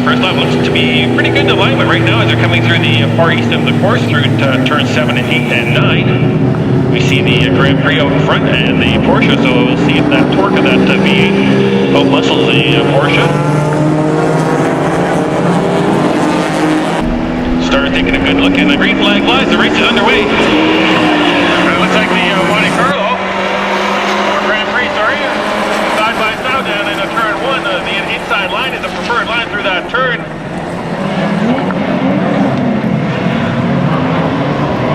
first lap. Looks to be pretty good alignment right now as they're coming through the far east of the course through turns 7 and 8 and 9. We see the Grand Prix out in front and the Porsche, so we'll see if that torque of that V8 outmuscles the Porsche. Starter taking a good look, and the green flag flies. The race is underway. It looks like the Monte Carlo, or Grand Prix, sorry, side by side down in turn 1. The inside line is the preferred line through that turn.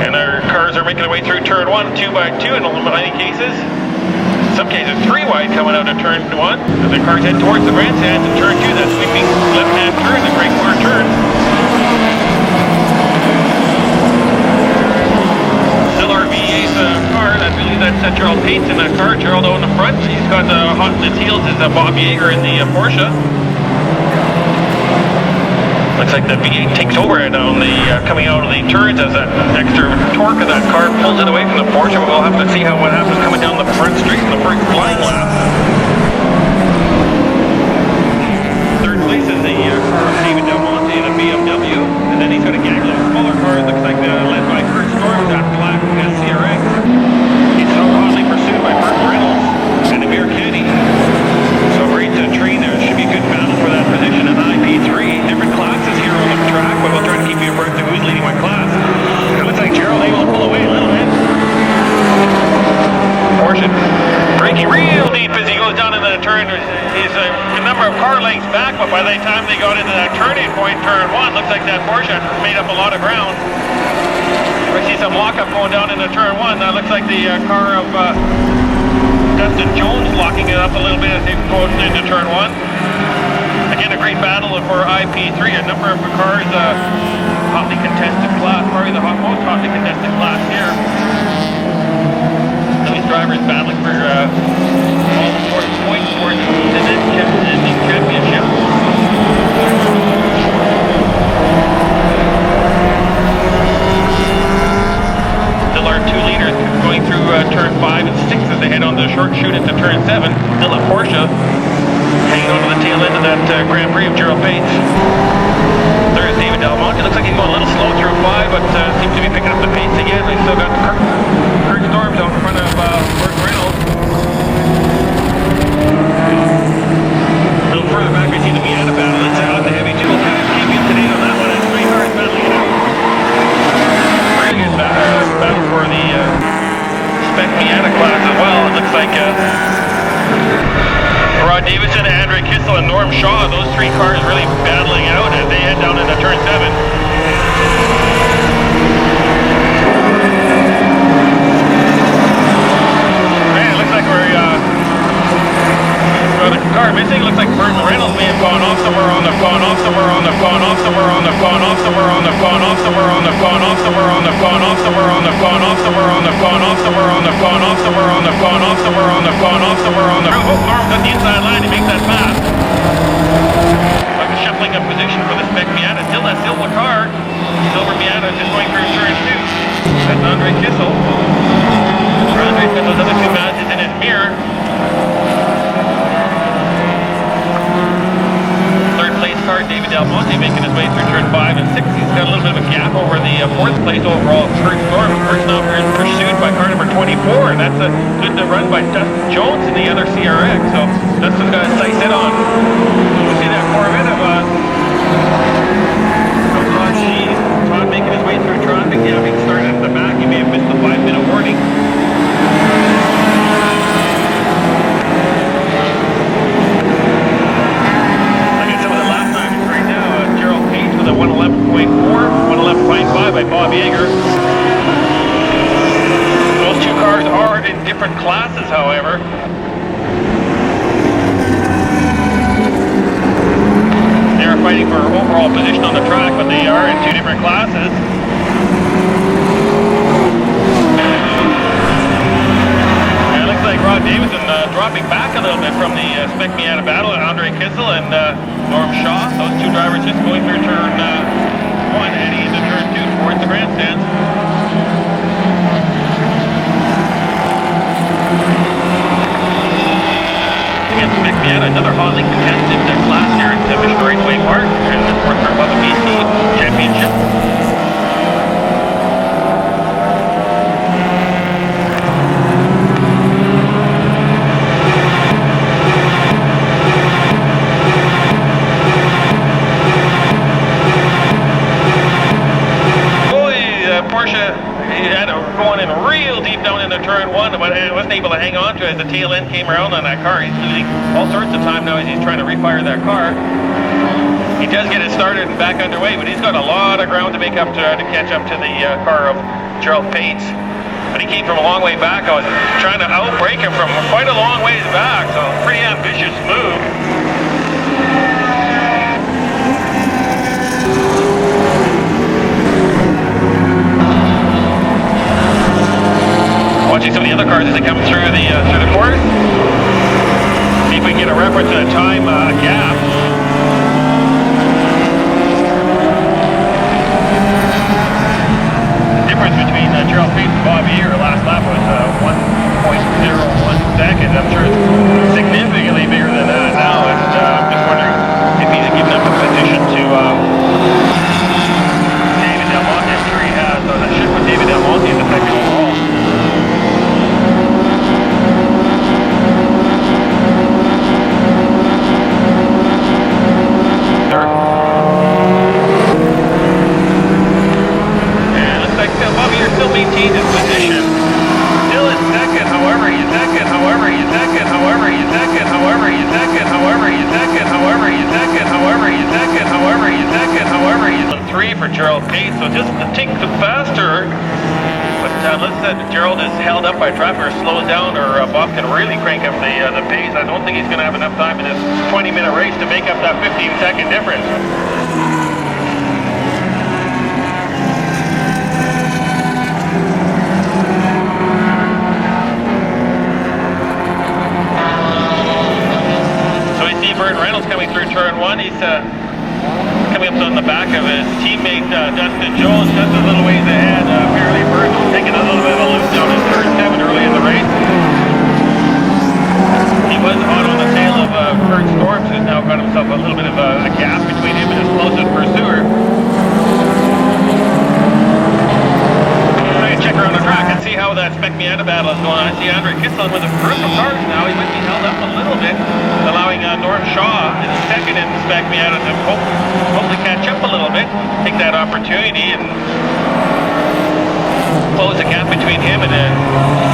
And our cars are making their way through turn 1, 2 by 2 in many cases. In some cases, 3 wide coming out of turn 1. As the cars head towards the grandstands in turn 2, that sweeping left-hand turn, the great corner turn. Still our V8 car, I believe that's Gerald Paetz in that car. Gerald out in the front. He's got hot in his heels is Bob Yeager in the Porsche. Looks like the V8 takes over it on the coming out of the turns as that extra torque of that car pulls it away from the Porsche. We'll have to see what happens coming down the front street in the first flying lap. Third place is the car of David Del Monte in a BMW, and then he's got a gang of smaller cars. Looks like led by Kurt Storm, that black CRX. He's so hotly pursued by Burt Reynolds and Amir Kenny. So great train there. It should be a good battle for that position in IP3. Different classes here on the track, but we'll try to keep you abreast of who's leading what class. It looks like Gerald able to pull away a little bit. Porsche braking real deep as he goes down into the turn. He's a number of car lengths back, but by the time they got into that turning point, turn 1, looks like that Porsche made up a lot of ground. We see some lockup going down into turn 1. That looks like the car of Dustin Jones locking it up a little bit as they go into turn 1. Again, a great battle for IP3. A number of cars, hotly contested class, probably the most hotly contested class here. These drivers battling for all important points towards the championship. Still our 2 leaders going through turn 5 and 6 as they head on the short chute into turn 7. Still a Porsche hanging on to the tail end of that Grand Prix of Gerald Paetz. There's David Del Monte. Looks like he's going a little slow through 5, but seems to be picking up the pace again. We still got Kurt Storms out in front of Burt Reynolds. A little further back, we see the Miata battle. It's out the heavy too. We'll keep you up to date on that one. It's 3 cars battling it out. Really good battle for the Spec Miata class as well. It looks like Rod Davison, Andrei Kisel, and Norm Shaw, those 3 cars really battling out as they head down into turn 7. Man, it looks like we're got a car missing. Looks like Burt Reynolds may have gone off somewhere on the gone off somewhere on the gone off somewhere on the gone off somewhere on the gone off somewhere on the gone off somewhere on the gone off somewhere on the gone off somewhere on the gone off somewhere on the gone off somewhere on the gone off somewhere on the gone off somewhere on the. Oh, Norm got the inside line to make that pass. Like a shuffling up position for the Spec Miata. Still that silver car. Silver Miata just going through turn 2. That's Andrei Kisel. Andrei's got those other 2 Mazdas in his mirror. Car, David Del Monte making his way through turn 5 and 6. He's got a little bit of a gap over the 4th place overall. Kurt Storm, of course, now pursued by car number 24, and that's a good run by Dustin Jones in the other CRX. So Dustin's got a sight set on. We see that Corvette of Todd making his way through traffic. Yeah, being started at the back. He may have missed the 5-minute warning. Gerald Paetz with a 111.4, 111.5 by Bob Yeager. Those 2 cars are in different classes, however. They are fighting for overall position on the track, but they are in 2 different classes. And it looks like Rod Davison dropping back a little bit from the Spec Miata battle, and Andrei Kisel and Norm Shaw. Those 2 drivers just going through turn 1, heading into turn 2 towards the grandstands. Again, Spec Miata, another hotly contested class here at Mission Raceway Park. And going in real deep down into turn one, but wasn't able to hang on to it as the tail end came around on that car. He's losing all sorts of time now as he's trying to refire that car. He does get it started and back underway, but he's got a lot of ground to make up to catch up to the car of Gerald Paetz. But he came from a long way back. I was trying to outbrake him from quite a long ways back, so pretty ambitious move. Watching some of the other cars as they come through the course. See if we can get a reference to the time gap. The difference between Gerald Paetz and Bob Yeager last lap was 1.01 seconds. I'm sure it's significantly bigger than that now, and I'm just wondering if he's given up a position to David Del Monte. I'm sure he has. So that should put David Del Monte in the second overall. Still maintains his position. Still in second, however, he's second, however, he's second, however, he's second, however, he's second, however, he's second, however, he's second, however, he's second, however, he's second, however, he's on 3 for Gerald Paetz, so just a tick faster. But let's say Gerald is held up by traffic or slows down, or Bob can really crank up the pace. I don't think he's going to have enough time in this 20-minute race to make up that 15-second difference. Coming through turn one, he's coming up on the back of his teammate Dustin Jones, just a little ways ahead. Apparently Bird was taking a little bit of a loop down in turn 7 early in the race. He was hot on the tail of Kurt Storms, who's now got himself a little bit of a gap between him and his closest pursuer. Check around the track and see how that Spec Miata battle is going on. I see Andrei Kisel with a group of cars now. He might be held up a little bit, allowing Norm Shaw in second in the Spec Miata to hopefully catch up a little bit, take that opportunity and close the gap between him and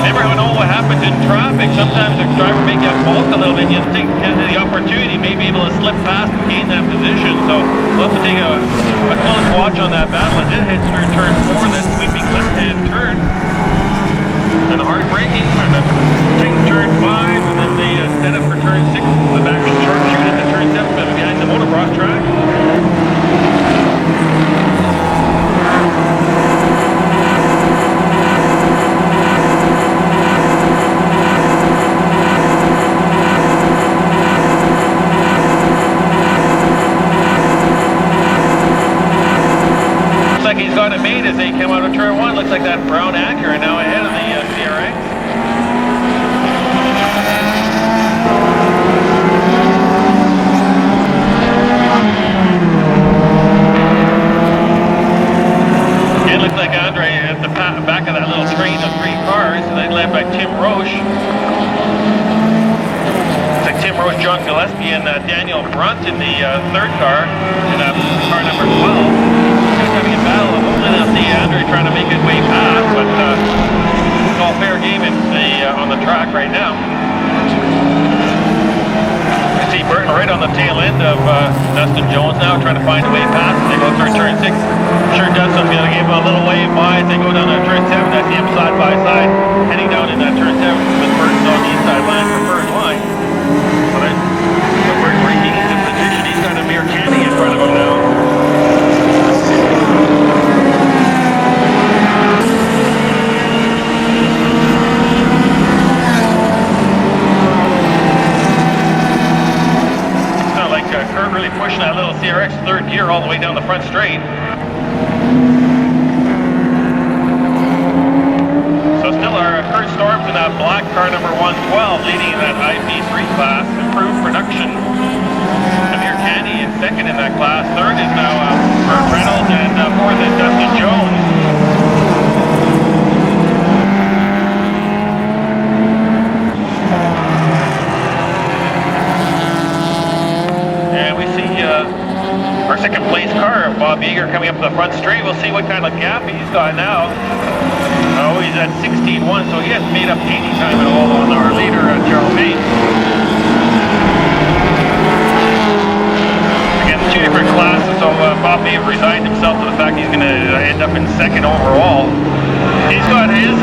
never know what happens in traffic. Sometimes the driver may get balked a little bit. You take the opportunity, may be able to slip past and gain that position. So we'll have to take a close watch on that battle. It did hit through turn 4, that sweeping left-hand turn. And a hard braking, and then take turn 5, and then they set up for turn 6. The back is sharpshoot at the turn 7, but behind the motocross track. He's got it made as they come out of turn 1. Looks like that brown Acura now ahead of the CRX. It looks like Andrei at the back of that little train of 3 cars, and then led by Tim Roche. Looks like Tim Roche, John Gillespie, and Daniel Brunt in the 3rd car, in car number 12. Having a battle of holding up the Andrei trying to make his way past, but it's all fair game on the track right now. You see Burton right on the tail end of Dustin Jones now, trying to find a way past as they go through turn 6. Sure Dustin's going to give a little wave by as they go down to turn 7. I see him side by side, heading down in that turn 7 with Burton's on the inside line for first line. But Burton breaking into position, he's got a mere candy in front of him now. Kurt really pushing that little CRX 3rd gear all the way down the front straight. So still our Kurt Storms in that black car number 112 leading in that IP3 class, improved production. Amir Candy is 2nd in that class. 3rd is now Burt Reynolds, and 4th is Dustin Jones. Our 2nd place car, Bob Yeager, coming up the front straight. We'll see what kind of gap he's got now. Oh, he's at 16.1, so he has made up any time at all on our leader, Gerald Paetz. Again, two different classes, so Bob may have resigned himself to the fact he's going to end up in second overall. He's got his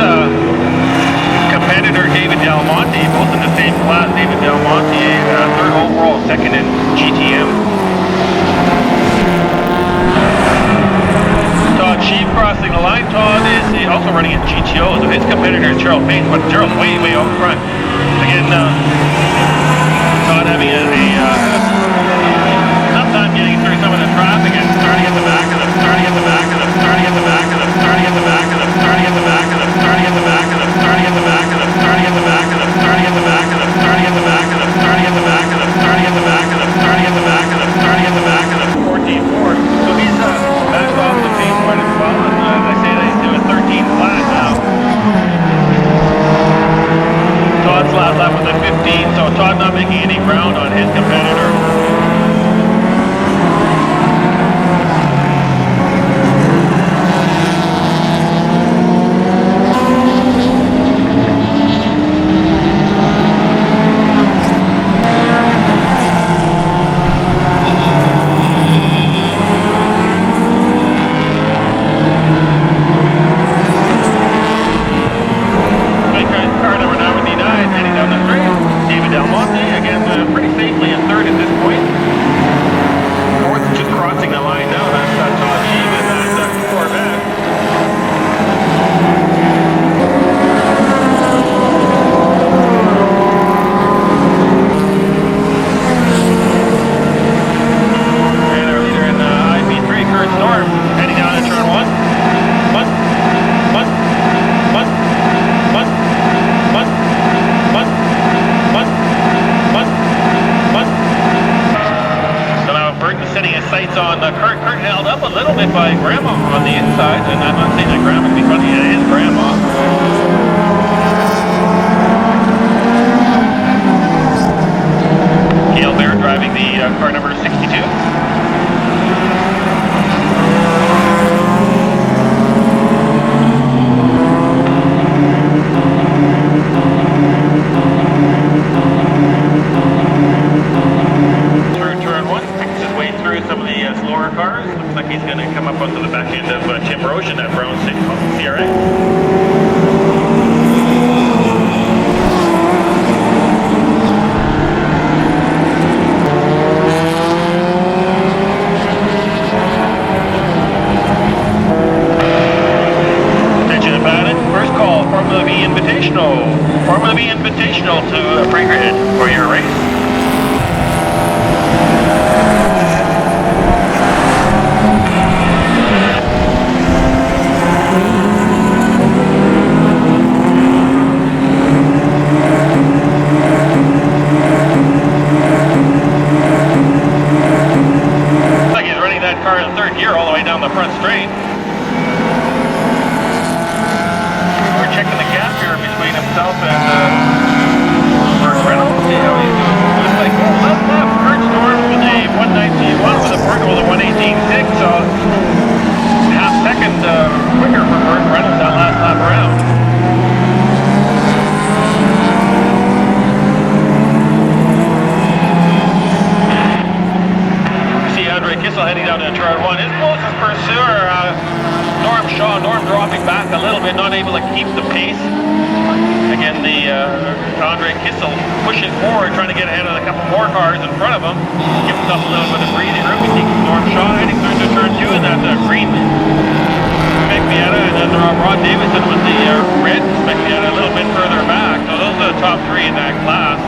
competitor, David Del Monte, both in the same class. David Del Monte, third overall, second in GTM. Todd Sheep crossing the line. Todd is also running in GTO, so his competitor is Gerald Paetz, but Gerald's way out front. Again, Todd having a tough time getting through some of the traffic and starting at the back of them, starting at the back of them, starting at the back of them, starting at the back of them, starting at the back of them, starting at the back of them, starting at the back of them, starting at the back of them, starting at the back of them, starting at the back of them, starting at the back of them, starting at the back of them, starting at the back of them, starting at the back of them, 14.4. So he's backed off the pace quite as well, and as I say that he's doing 13 flat now. Todd's last lap was at 15, so Todd not making any ground on his competitor. Formula B Invitational to pre-grid for your race. Looks like he's running that car in third gear all the way down the front straight. Checking the gap here between himself and Burt Reynolds. See how he's doing. Looks like last lap, Kurt Storm with a 119.1 with a Burt with a 118.6. So half second quicker for Burt Reynolds that last lap around. See Andrei Kisel heading down to turn one. His closest pursuer, Norm Shaw. Norm dropping back a little bit, not able to keep the pace. Again, the Andrei Kisel pushing forward, trying to get ahead of a couple more cars in front of him. Give himself a little bit of breathing room. We see Norm Shaw heading through to turn two in that green Spec Miata, and then Rod Davison with the red Spec Miata a little bit further back. So those are the top three in that class.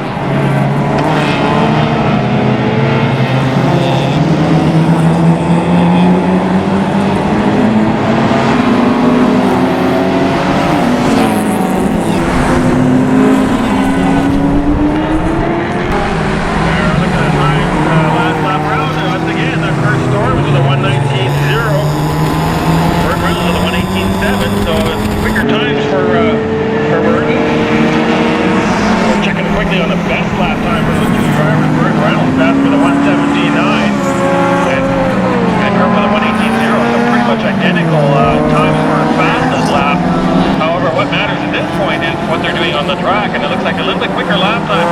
So it's quicker the track, and it looks like a little bit quicker lap time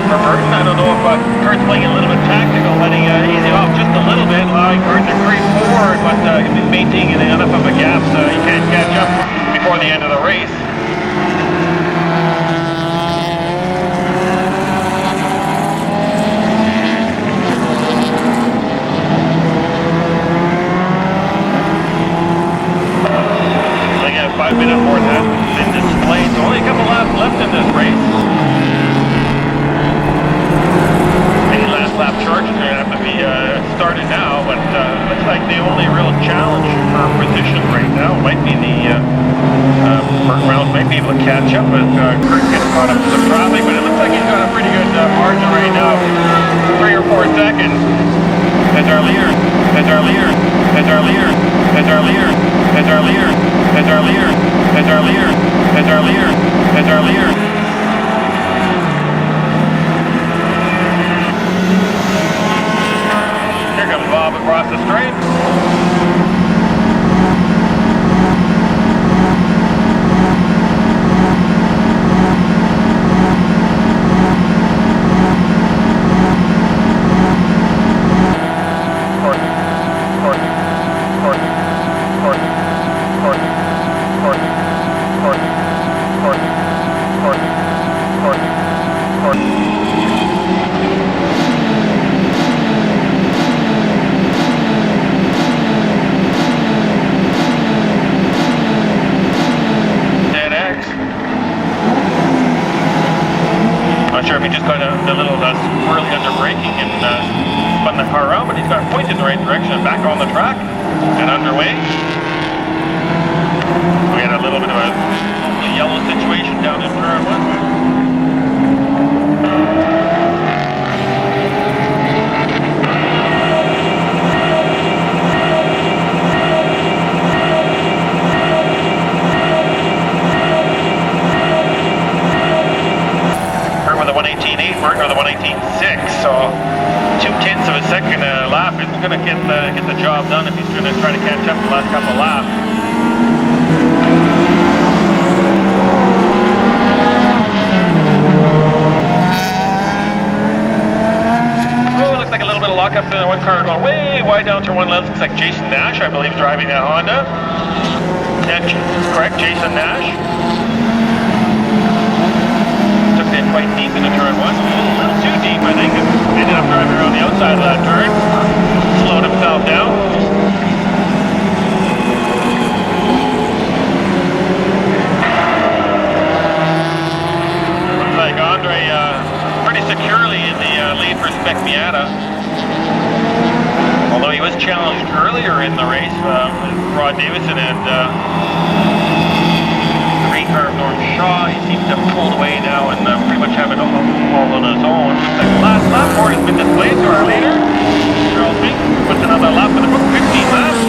for Burton. I don't know if Kurt's playing a little bit tactical, letting easy off just a little bit, allowing Burton to creep forward, but maintaining enough of a gap so he can't catch up before the end of the race. Again, 5-minute board has been displayed, so only a couple laps left in this race. Lap charge is going to have to be started now, but looks like the only real challenge for position right now might be the Burton Reynolds might be able to catch up as Kurt gets caught up to the traffic, but it looks like he's got a pretty good margin right now, 3 or 4 seconds. As our leader, as our leader, as our leader, as our leader, as our leader, as our leader, as our leader, as our leader, as our leader. Here comes Bob across the straight. Not sure if he just got a little squirrely under braking and spun the car around, but he's got pointed in the right direction and back on the track and underway. We had a little bit of a yellow situation down in turn 1. Burton with a 1:18.6, so 0.2 of a second lap isn't going to get the job done if he's going to try to catch up the last couple of laps. Oh, it looks like a little bit of lockup in one car going way wide down to one left. Looks like Jason Nash, I believe, driving that Honda. Yeah, correct, Jason Nash. Quite deep into turn 1, a little too deep, I think. Ended up driving around the outside of that turn, slowed himself down. Looks like Andrei pretty securely in the lead for Spec Miata. Although he was challenged earlier in the race, Rod Davison and North Shaw, he seems to have pulled away now and pretty much have it all on his own. Looks like the last lap board has been displayed to our leader. Gerald Paetz puts another lap in the book, 15 laps.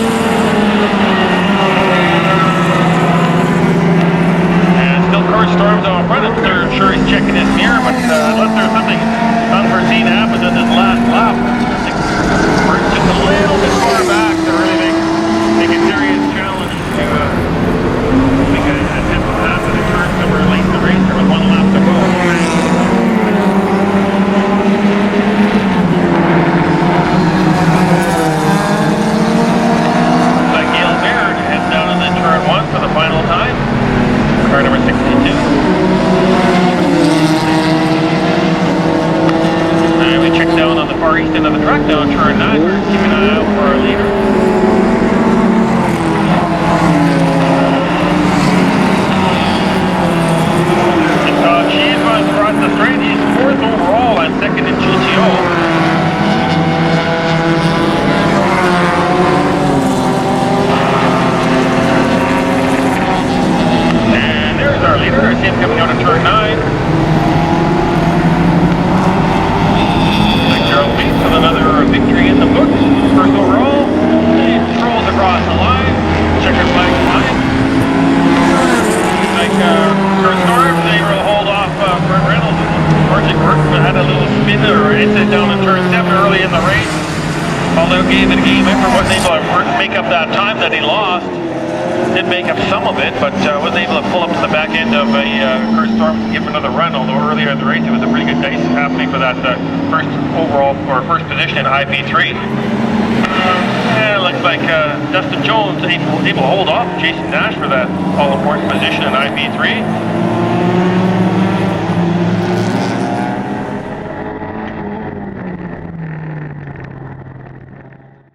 And still Kurt Storm's on front. I'm sure he's checking his mirror, but unless there's something unforeseen happens in this last lap, I think Kurt's just a little bit far back to really make a serious challenge to make an attempt to pass it in turn to release the racer with 1 lap to go. Looks like Gerald Paetz heads down in turn 1 for the final time. Car number 62. And we check down on the far east end of the track down turn 9. We're keeping an eye out for our leader. She's runs across the straight. He's 4th overall and 2nd in GTO. And there's our leader. I see him coming out of turn 9. Like Gerald Paetz with another victory in the books. 1st overall. He strolls across the line. Checker flag flying. Like Kurt Storm, they will hold off Burton Reynolds. Unfortunately, Burton had a little spin or incident down in turn 7 early in the race. Although gave it a game effort, wasn't able to make up that time that he lost. did make up some of it, but wasn't able to pull up to the back end of a Kurt Storm to give another run, although earlier in the race it was a pretty good day happening for that first overall, or first position in IP3. And it looks like Dustin Jones able to hold off Jason Nash for that all-important position in IP3.